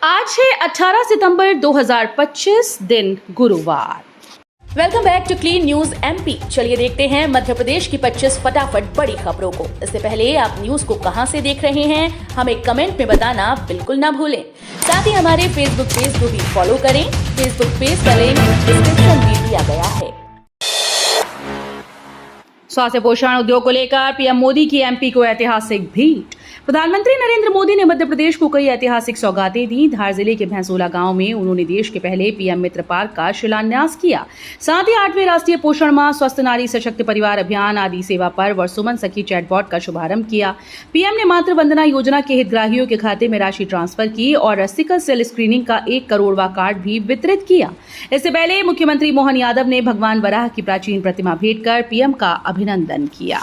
आज है 18 सितंबर 2025 दिन गुरुवार। Welcome back to clean news MP. चलिए देखते हैं मध्य प्रदेश की 25 फटाफट बड़ी खबरों को। इससे पहले आप न्यूज को कहां से देख रहे हैं हमें कमेंट में बताना बिल्कुल ना भूलें। साथ ही हमारे फेसबुक पेज को भी फॉलो करें। फेसबुक पेज का लिंक डिस्क्रिप्शन में दिया गया है। स्वास्थ्य पोषण उद्योग को लेकर पीएम मोदी की एमपी को ऐतिहासिक भेंट। प्रधानमंत्री नरेंद्र मोदी ने मध्य प्रदेश को कई ऐतिहासिक सौगातें दी। धार जिले के भैंसोला गांव में उन्होंने देश के पहले पीएम मित्र पार्क का शिलान्यास किया। साथ ही 8वें राष्ट्रीय पोषण माह, स्वस्थ नारी सशक्त परिवार अभियान आदि सेवा पर्व और सुमन सखी चैटबॉट का शुभारंभ किया। पीएम ने मातृ वंदना योजना के हितग्राहियों के खाते में राशि ट्रांसफर की और सिकल सेल स्क्रीनिंग का 1 करोड़वां कार्ड भी वितरित किया। इससे पहले मुख्यमंत्री मोहन यादव ने भगवान वराह की प्राचीन प्रतिमा भेंट कर पीएम का अभिनंदन किया।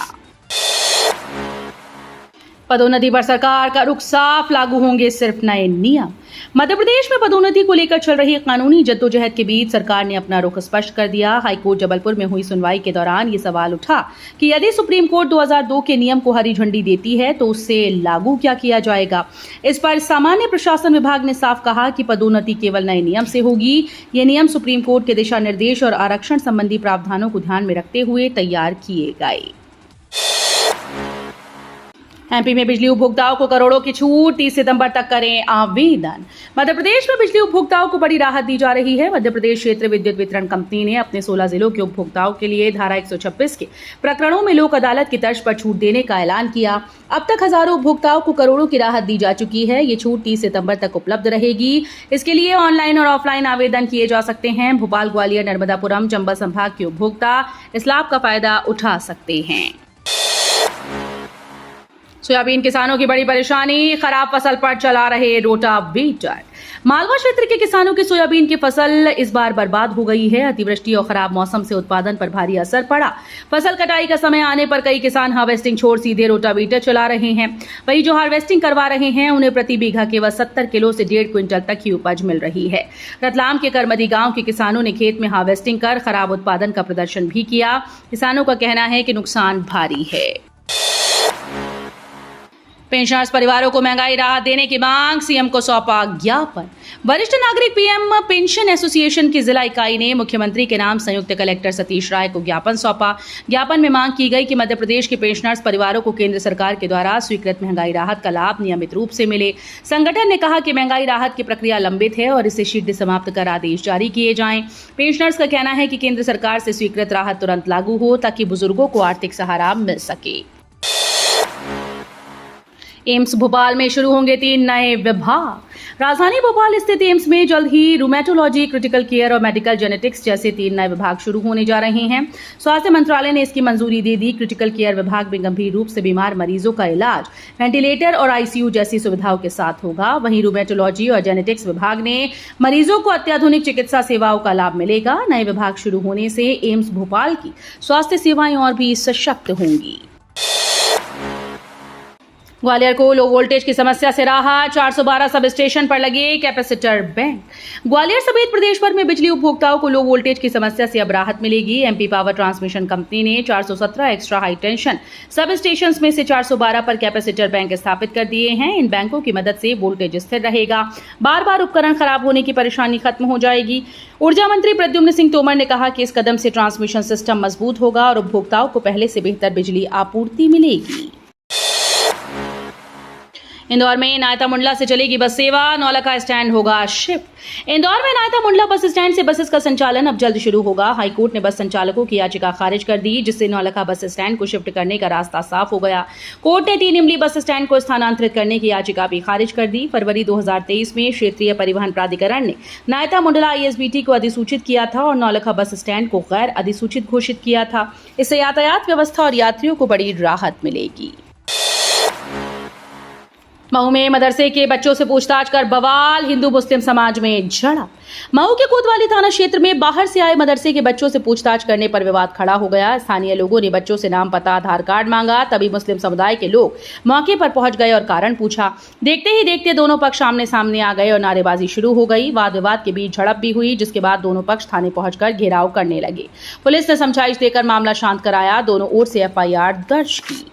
पदोन्नति पर सरकार का रुख साफ, लागू होंगे सिर्फ नए नियम। मध्य प्रदेश में पदोन्नति को लेकर चल रही कानूनी जद्दोजहद के बीच सरकार ने अपना रुख स्पष्ट कर दिया। हाईकोर्ट जबलपुर में हुई सुनवाई के दौरान ये सवाल उठा कि यदि सुप्रीम कोर्ट 2002 के नियम को हरी झंडी देती है तो उससे लागू क्या किया जाएगा। इस पर सामान्य प्रशासन विभाग ने साफ कहा कि पदोन्नति केवल नए नियम से होगी। ये नियम सुप्रीम कोर्ट के दिशा निर्देश और आरक्षण संबंधी प्रावधानों को ध्यान में रखते हुए तैयार किए गए। एमपी में बिजली उपभोक्ताओं को करोड़ों की छूट, 30 सितंबर तक करें आवेदन। मध्य प्रदेश में बिजली उपभोक्ताओं को बड़ी राहत दी जा रही है। मध्य प्रदेश क्षेत्र विद्युत वितरण कंपनी ने अपने 16 जिलों के उपभोक्ताओं के लिए धारा 126 के प्रकरणों में लोक अदालत की तर्ज पर छूट देने का ऐलान किया। अब तक हजारों उपभोक्ताओं को करोड़ों की राहत दी जा चुकी है। ये छूट 30 सितंबर तक उपलब्ध रहेगी। इसके लिए ऑनलाइन और ऑफलाइन आवेदन किए जा सकते हैं। भोपाल, ग्वालियर, नर्मदापुरम, चंबल संभाग के उपभोक्ता इस लाभ का फायदा उठा सकते हैं। सोयाबीन किसानों की बड़ी परेशानी, खराब फसल पर चला रहे रोटावेटर। मालवा क्षेत्र के किसानों की सोयाबीन की फसल इस बार बर्बाद हो गई है। अतिवृष्टि और खराब मौसम से उत्पादन पर भारी असर पड़ा। फसल कटाई का समय आने पर कई किसान हार्वेस्टिंग छोड़ सीधे रोटावेटर चला रहे हैं। वहीं जो हार्वेस्टिंग करवा रहे हैं उन्हें प्रति बीघा केवल 70 किलो से 1.5 क्विंटल तक ही उपज मिल रही है। रतलाम के करमदी गांव के किसानों ने खेत में हार्वेस्टिंग कर खराब उत्पादन का प्रदर्शन भी किया। किसानों का कहना है कि नुकसान भारी है। पेंशनर्स परिवारों को महंगाई राहत देने की मांग, सीएम को सौंपा ज्ञापन। वरिष्ठ नागरिक पीएम पेंशन एसोसिएशन की जिला इकाई ने मुख्यमंत्री के नाम संयुक्त कलेक्टर सतीश राय को ज्ञापन सौंपा। ज्ञापन में मांग की गई कि मध्य प्रदेश के पेंशनर्स परिवारों को केंद्र सरकार के द्वारा स्वीकृत महंगाई राहत का लाभ नियमित रूप से मिले। संगठन ने कहा कि महंगाई राहत की प्रक्रिया लंबित है और इसे शीघ्र समाप्त कर आदेश जारी किए जाएं। पेंशनर्स का कहना है कि केंद्र सरकार से स्वीकृत राहत तुरंत लागू हो ताकि बुजुर्गों को आर्थिक सहारा मिल सके। एम्स भोपाल में शुरू होंगे 3 नए विभाग। राजधानी भोपाल स्थित एम्स में जल्द ही रूमेटोलॉजी, क्रिटिकल केयर और मेडिकल जेनेटिक्स जैसे 3 नए विभाग शुरू होने जा रहे हैं। स्वास्थ्य मंत्रालय ने इसकी मंजूरी दे दी। क्रिटिकल केयर विभाग में गंभीर रूप से बीमार मरीजों का इलाज वेंटिलेटर और आईसीयू जैसी सुविधाओं के साथ होगा। वहीं रूमेटोलॉजी और जेनेटिक्स विभाग ने मरीजों को अत्याधुनिक चिकित्सा सेवाओं का लाभ मिलेगा। नए विभाग शुरू होने से एम्स भोपाल की स्वास्थ्य सेवाएं और भी सशक्त होंगी। ग्वालियर को लो वोल्टेज की समस्या से राहत, 412 सब स्टेशन पर लगे कैपेसिटर बैंक। ग्वालियर समेत प्रदेश भर में बिजली उपभोक्ताओं को लो वोल्टेज की समस्या से अब राहत मिलेगी। एमपी पावर ट्रांसमिशन कंपनी ने 417 extra high tension sub station में से 412 पर कैपेसिटर बैंक स्थापित कर दिए हैं। इन बैंकों की मदद से वोल्टेज स्थिर रहेगा। बार बार उपकरण खराब होने की परेशानी खत्म हो जाएगी। ऊर्जा मंत्री प्रद्युम्न सिंह तोमर ने कहा कि इस कदम से ट्रांसमिशन सिस्टम मजबूत होगा और उपभोक्ताओं को पहले से बेहतर बिजली आपूर्ति मिलेगी। इंदौर में नायता मुंडला से चलेगी बस सेवा, नौलखा स्टैंड होगा शिफ्ट। इंदौर में नायता मुंडला बस स्टैंड से बसेस का संचालन अब जल्द शुरू होगा। हाईकोर्ट ने बस संचालकों की याचिका खारिज कर दी, जिससे नौलखा बस स्टैंड को शिफ्ट करने का रास्ता साफ हो गया। कोर्ट ने 3 इमली बस स्टैंड को स्थानांतरित करने की याचिका भी खारिज कर दी। फरवरी 2023 में क्षेत्रीय परिवहन प्राधिकरण ने नायता मुंडला आईएसबीटी को अधिसूचित किया था और नौलखा बस स्टैंड को गैर अधिसूचित घोषित किया था। इससे यातायात व्यवस्था और यात्रियों को बड़ी राहत मिलेगी। मऊ में मदरसे के बच्चों से पूछताछ कर बवाल, हिंदू मुस्लिम समाज में झड़प। मऊ के कोतवाली थाना क्षेत्र में बाहर से आए मदरसे के बच्चों से पूछताछ करने पर विवाद खड़ा हो गया। स्थानीय लोगों ने बच्चों से नाम, पता, आधार कार्ड मांगा। तभी मुस्लिम समुदाय के लोग मौके पर पहुंच गए और कारण पूछा। देखते ही देखते दोनों पक्ष आमने सामने आ गए और नारेबाजी शुरू हो गई। वाद विवाद के बीच झड़प भी हुई, जिसके बाद दोनों पक्ष थाने पहुंचकर घेराव करने लगे। पुलिस ने समझाइश देकर मामला शांत कराया। दोनों ओर से एफआईआर दर्ज की।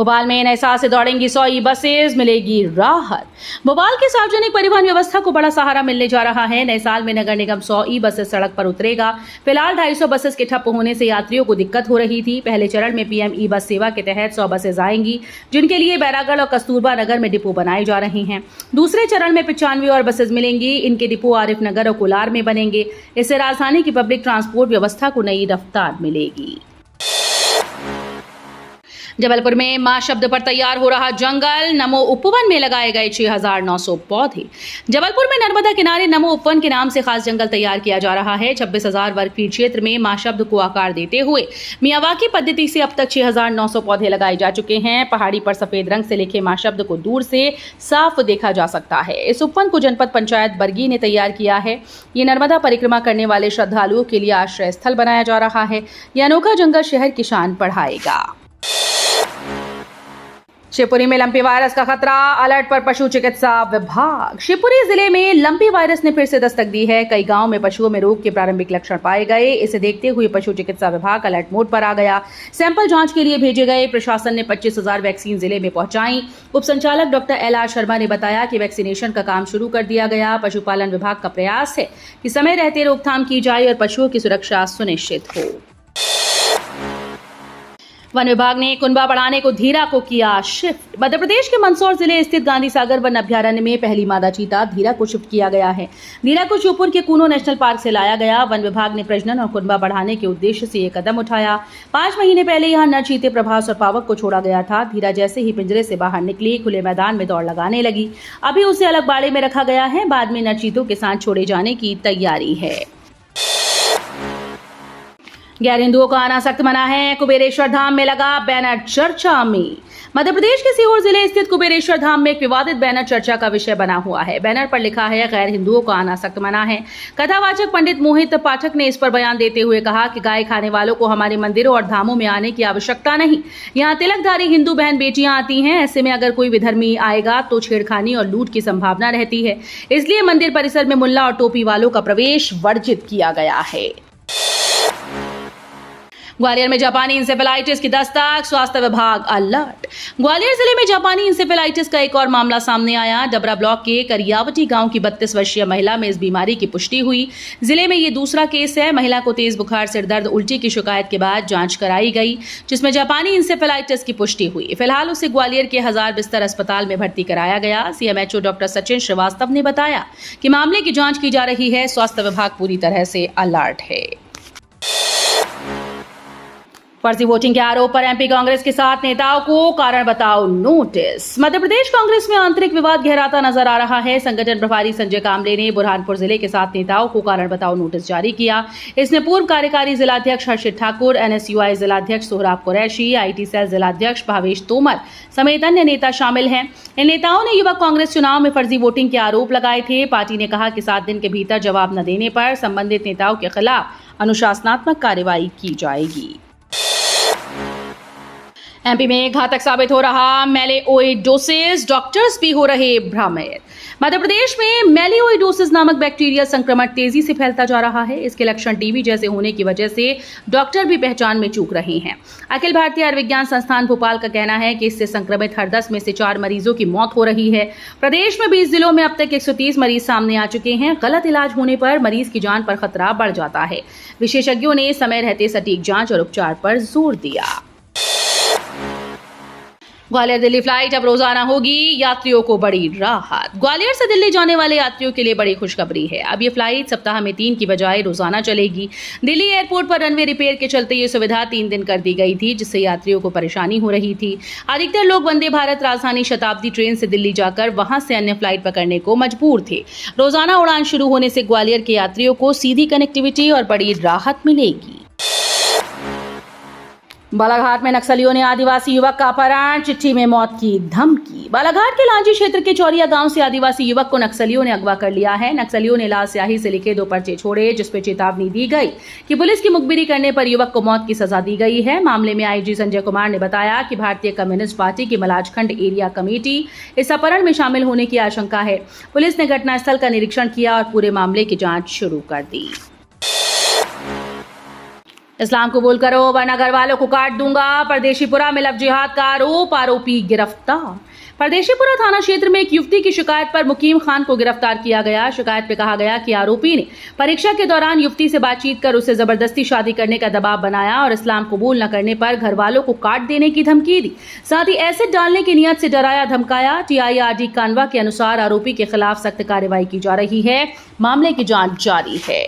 भोपाल में नए साल से दौड़ेंगी 100 ई बसेस, मिलेगी राहत। भोपाल की सार्वजनिक परिवहन व्यवस्था को बड़ा सहारा मिलने जा रहा है। नए साल में नगर निगम 100 ई बसेस सड़क पर उतरेगा। फिलहाल 250 बसेस के ठप्प होने से यात्रियों को दिक्कत हो रही थी। पहले चरण में पीएम ई बस सेवा के तहत 100 बसेस आएंगी, जिनके लिए बैरागढ़ और कस्तूरबा नगर में डिपो बनाए जा रहे हैं। दूसरे चरण में 95 और बसेस मिलेंगी। इनके डिपो आरिफ नगर और कोलार में बनेंगे। इससे राजधानी की पब्लिक ट्रांसपोर्ट व्यवस्था को नई रफ्तार मिलेगी। जबलपुर में मां शब्द पर तैयार हो रहा जंगल। नमो उपवन में लगाए गए 6,900 पौधे। जबलपुर में नर्मदा किनारे नमो उपवन के नाम से खास जंगल तैयार किया जा रहा है। 26,000 वर्ग फीट क्षेत्र में मां शब्द को आकार देते हुए मियावाकी पद्धति से अब तक 6,900 पौधे लगाए जा चुके हैं। पहाड़ी पर सफेद रंग से लिखे मां शब्द को दूर से साफ देखा जा सकता है। इस उपवन को जनपद पंचायत बरगी ने तैयार किया है। ये नर्मदा परिक्रमा करने वाले श्रद्धालुओं के लिए आश्रय स्थल बनाया जा रहा है। यह अनोखा जंगल शहर की शान बढ़ाएगा। शिवपुरी में लंपी वायरस का खतरा, अलर्ट पर पशु चिकित्सा विभाग। शिवपुरी जिले में लंपी वायरस ने फिर से दस्तक दी है। कई गांव में पशुओं में रोग के प्रारंभिक लक्षण पाए गए। इसे देखते हुए पशु चिकित्सा विभाग अलर्ट मोड पर आ गया। सैंपल जांच के लिए भेजे गए। प्रशासन ने 25,000 वैक्सीन जिले में पहुंचाई। उप संचालक डॉक्टर LR शर्मा ने बताया कि वैक्सीनेशन का काम शुरू कर दिया गया। पशुपालन विभाग का प्रयास है कि समय रहते रोकथाम की जाए और पशुओं की सुरक्षा सुनिश्चित हो। वन विभाग ने कुनबा बढ़ाने को धीरा को किया शिफ्ट। मध्य प्रदेश के मंदसौर जिले स्थित गांधी सागर वन अभ्यारण्य में पहली मादा चीता धीरा को शिफ्ट किया गया है। धीरा को श्योपुर के कूनो नेशनल पार्क से लाया गया। वन विभाग ने प्रजनन और कुनबा बढ़ाने के उद्देश्य से यह कदम उठाया। 5 महीने पहले यहां नर चीते प्रभास और पावक को छोड़ा गया था। धीरा जैसे ही पिंजरे से बाहर निकली, खुले मैदान में दौड़ लगाने लगी। अभी उसे अलग बाड़े में रखा गया है। बाद में नर चीतों के साथ छोड़े जाने की तैयारी है। गैर हिंदुओं का आना सख्त मना है। कुबेरेश्वर धाम में लगा बैनर चर्चा में। मध्य प्रदेश के सीहोर जिले स्थित कुबेरेश्वर धाम में एक विवादित बैनर चर्चा का विषय बना हुआ है। बैनर पर लिखा है, गैर हिंदुओं का आना सख्त मना है। कथावाचक पंडित मोहित पाठक ने इस पर बयान देते हुए कहा कि गाय खाने वालों को हमारे मंदिरों और धामों में आने की आवश्यकता नहीं। यहाँ तिलकधारी हिंदू बहन बेटियां आती हैं। ऐसे में अगर कोई विधर्मी आएगा तो छेड़खानी और लूट की संभावना रहती है। इसलिए मंदिर परिसर में मुल्ला और टोपी वालों का प्रवेश वर्जित किया गया है। ग्वालियर में जापानी इंसेफेलाइटिस की दस्तक, स्वास्थ्य विभाग अलर्ट। ग्वालियर जिले में जापानी इंसेफेलाइटिस का एक और मामला सामने आया। डबरा ब्लॉक के करियावटी गांव की 32 वर्षीय महिला में इस बीमारी की पुष्टि हुई। जिले में ये दूसरा केस है। महिला को तेज बुखार, सिरदर्द, उल्टी की शिकायत के बाद जांच कराई गई, जिसमें जापानी इंसेफेलाइटिस की पुष्टि हुई। फिलहाल उसे ग्वालियर के 1000 बिस्तर अस्पताल में भर्ती कराया गया। CMHO डॉक्टर सचिन श्रीवास्तव ने बताया कि मामले की जांच की जा रही है। स्वास्थ्य विभाग पूरी तरह से अलर्ट है। फर्जी वोटिंग के आरोप पर MP कांग्रेस के 7 नेताओं को कारण बताओ नोटिस। मध्य प्रदेश कांग्रेस में आंतरिक विवाद गहराता नजर आ रहा है। संगठन प्रभारी संजय कामले ने बुरहानपुर जिले के 7 नेताओं को कारण बताओ नोटिस जारी किया। इसमें पूर्व कार्यकारी जिलाध्यक्ष हर्षित ठाकुर, NSUI जिलाध्यक्ष सोहराब कुरैशी, IT सेल जिलाध्यक्ष भावेश तोमर समेत अन्य नेता शामिल हैं। इन नेताओं ने युवक कांग्रेस चुनाव में फर्जी वोटिंग के आरोप लगाए थे। पार्टी ने कहा कि 7 दिन के भीतर जवाब न देने पर संबंधित नेताओं के खिलाफ अनुशासनात्मक कार्रवाई की जाएगी। MP में घातक साबित हो रहा मेलिओइडोसिस, डॉक्टर्स भी हो रहे भ्रमित। मध्य प्रदेश में मेलिओइडोसिस नामक बैक्टीरिया संक्रमण तेजी से फैलता जा रहा है। इसके लक्षण टीबी जैसे होने की वजह से डॉक्टर भी पहचान में चूक रहे हैं। अखिल भारतीय आयुर्विज्ञान संस्थान भोपाल का कहना है कि इससे संक्रमित हर 10 में से 4 मरीजों की मौत हो रही है। प्रदेश में 20 जिलों में अब तक 130 मरीज सामने आ चुके हैं। गलत इलाज होने पर मरीज की जान पर खतरा बढ़ जाता है। विशेषज्ञों ने समय रहते सटीक जांच और उपचार पर जोर दिया। ग्वालियर दिल्ली फ्लाइट अब रोजाना होगी, यात्रियों को बड़ी राहत। ग्वालियर से दिल्ली जाने वाले यात्रियों के लिए बड़ी खुशखबरी है। अब ये फ्लाइट सप्ताह में 3 की बजाय रोजाना चलेगी। दिल्ली एयरपोर्ट पर रनवे रिपेयर के चलते ये सुविधा 3 दिन कर दी गई थी, जिससे यात्रियों को परेशानी हो रही थी। अधिकतर लोग वंदे भारत राजधानी शताब्दी ट्रेन से दिल्ली जाकर वहां से अन्य फ्लाइट पकड़ने को मजबूर थे। रोजाना उड़ान शुरू होने से ग्वालियर के यात्रियों को सीधी कनेक्टिविटी और बड़ी राहत मिलेगी। बालाघाट में नक्सलियों ने आदिवासी युवक का अपहरण, चिट्ठी में मौत की धमकी। बालाघाट के लांजी क्षेत्र के चौरिया गांव से आदिवासी युवक को नक्सलियों ने अगवा कर लिया है। नक्सलियों ने लाल स्याही से लिखे 2 पर्चे छोड़े, जिसपे चेतावनी दी गई कि पुलिस की मुखबिरी करने पर युवक को मौत की सजा दी गई है। मामले में IG संजय कुमार ने बताया कि भारतीय कम्युनिस्ट पार्टी की मलाजखंड एरिया कमेटी इस अपहरण में शामिल होने की आशंका है। पुलिस ने घटनास्थल का निरीक्षण किया और पूरे मामले की जांच शुरू कर दी। इस्लाम कबूल करो वरना घर वालों को काट दूंगा। परदेशीपुरा में लव जिहाद का आरोप, आरोपी गिरफ्तार। परदेशीपुरा थाना क्षेत्र में एक युवती की शिकायत पर मुकीम खान को गिरफ्तार किया गया। शिकायत में कहा गया कि आरोपी ने परीक्षा के दौरान युवती से बातचीत कर उसे जबरदस्ती शादी करने का दबाव बनाया और इस्लाम कबूल न करने पर घर वालों को काट देने की धमकी दी। साथ ही एसिड डालने की नियत से डराया धमकाया। TIRD कानवा के अनुसार आरोपी के खिलाफ सख्त कार्रवाई की जा रही है। मामले की जांच जारी है।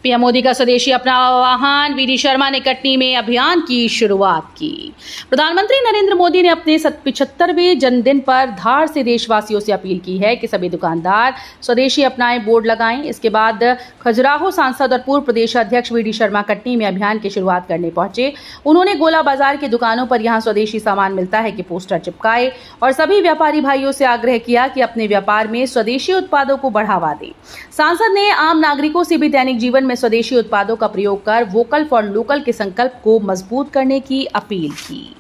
पीएम मोदी का स्वदेशी अपनाओ आह्वान, VD शर्मा ने कटनी में अभियान की शुरुआत की। प्रधानमंत्री नरेंद्र मोदी ने अपने 75वें जन्मदिन पर धार से देशवासियों से अपील की है कि सभी दुकानदार स्वदेशी अपनाएं बोर्ड लगाएं। इसके बाद खजुराहो सांसद और पूर्व प्रदेश अध्यक्ष VD शर्मा कटनी में अभियान की शुरुआत करने पहुंचे। उन्होंने गोला बाजार की दुकानों पर यहां स्वदेशी सामान मिलता है कि पोस्टर चिपकाए और सभी व्यापारी भाइयों से आग्रह किया कि अपने व्यापार में स्वदेशी उत्पादों को बढ़ावा दें। सांसद ने आम नागरिकों से भी दैनिक जीवन में स्वदेशी उत्पादों का प्रयोग कर वोकल फॉर लोकल के संकल्प को मजबूत करने की अपील की।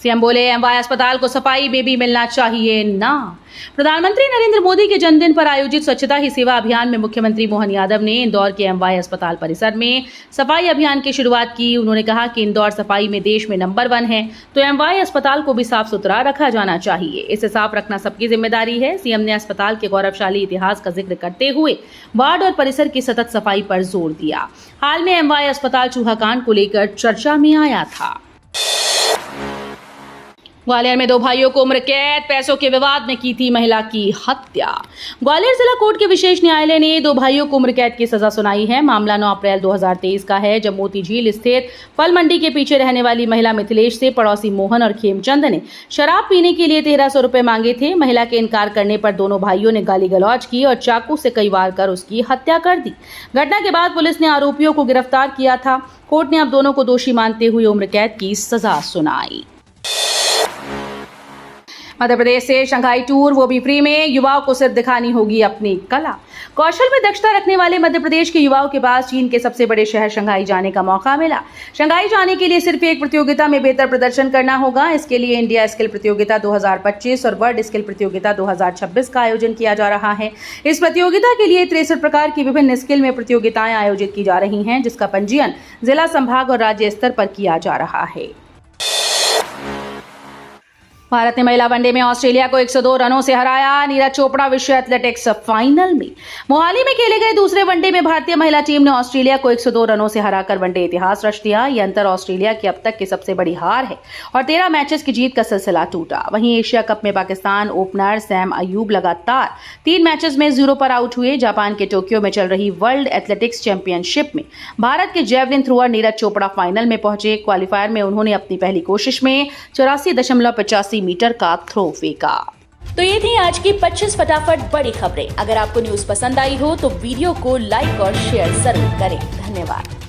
सीएम बोले MY अस्पताल को सफाई में भी मिलना चाहिए ना। प्रधानमंत्री नरेंद्र मोदी के जन्मदिन पर आयोजित स्वच्छता ही सेवा अभियान में मुख्यमंत्री मोहन यादव ने इंदौर के MY अस्पताल परिसर में सफाई अभियान की शुरुआत की। उन्होंने कहा कि इंदौर सफाई में देश में नंबर 1 है, तो MY अस्पताल को भी साफ सुथरा रखा जाना चाहिए। इसे साफ रखना सबकी जिम्मेदारी है। सीएम ने अस्पताल के गौरवशाली इतिहास का जिक्र करते हुए वार्ड और परिसर की सतत सफाई पर जोर दिया। हाल में MY अस्पताल चूहा कांड को लेकर चर्चा में आया था। ग्वालियर में 2 भाइयों को उम्र कैद, पैसों के विवाद में की थी महिला की हत्या। ग्वालियर जिला कोर्ट के विशेष न्यायालय ने 2 भाइयों को उम्र कैद की सजा सुनाई है। मामला 9 अप्रैल 2023 का है, जब मोती झील स्थित फल मंडी के पीछे रहने वाली महिला मिथिलेश से पड़ोसी मोहन और खेमचंद ने शराब पीने के लिए 1300 रुपए मांगे थे। महिला के इनकार करने पर दोनों भाइयों ने गाली गलौज की और चाकू से कई वार कर उसकी हत्या कर दी। घटना के बाद पुलिस ने आरोपियों को गिरफ्तार किया था। कोर्ट ने अब दोनों को दोषी मानते हुए उम्र कैद की सजा सुनाई। मध्य प्रदेश से शंघाई टूर, वो भी फ्री में। युवाओं को सिर्फ दिखानी होगी अपनी कला। कौशल में दक्षता रखने वाले मध्य प्रदेश के युवाओं के पास चीन के सबसे बड़े शहर शंघाई जाने का मौका मिला। शंघाई जाने के लिए सिर्फ एक प्रतियोगिता में बेहतर प्रदर्शन करना होगा। इसके लिए इंडिया स्किल प्रतियोगिता 2025 और वर्ल्ड स्किल प्रतियोगिता 2026 का आयोजन किया जा रहा है। इस प्रतियोगिता के लिए 63 प्रकार की विभिन्न स्किल में प्रतियोगिताएं आयोजित की जा रही हैं, जिसका पंजीयन जिला, संभाग और राज्य स्तर पर किया जा रहा है। भारत ने महिला वनडे में ऑस्ट्रेलिया को 102 रनों से हराया। नीरज चोपड़ा विश्व एथलेटिक्स फाइनल में। मोहाली में खेले गए दूसरे वनडे में भारतीय महिला टीम ने ऑस्ट्रेलिया को 102 रनों से हराकर वनडे इतिहास रच दिया। यह अंतर ऑस्ट्रेलिया की अब तक की सबसे बड़ी हार है और 13 मैचेस की जीत का सिलसिला टूटा। वहीं एशिया कप में पाकिस्तान ओपनर सैम अयूब लगातार 3 मैचेस में 0 पर आउट हुए। जापान के टोक्यो में चल रही वर्ल्ड एथलेटिक्स चैंपियनशिप में भारत के javelin thrower Neeraj Chopra final में पहुंचे। क्वालिफायर में उन्होंने अपनी पहली कोशिश में 84.85 मीटर का थ्रो फेंका। तो ये थी आज की 25 फटाफट बड़ी खबरें। अगर आपको न्यूज पसंद आई हो तो वीडियो को लाइक और शेयर जरूर करें। धन्यवाद।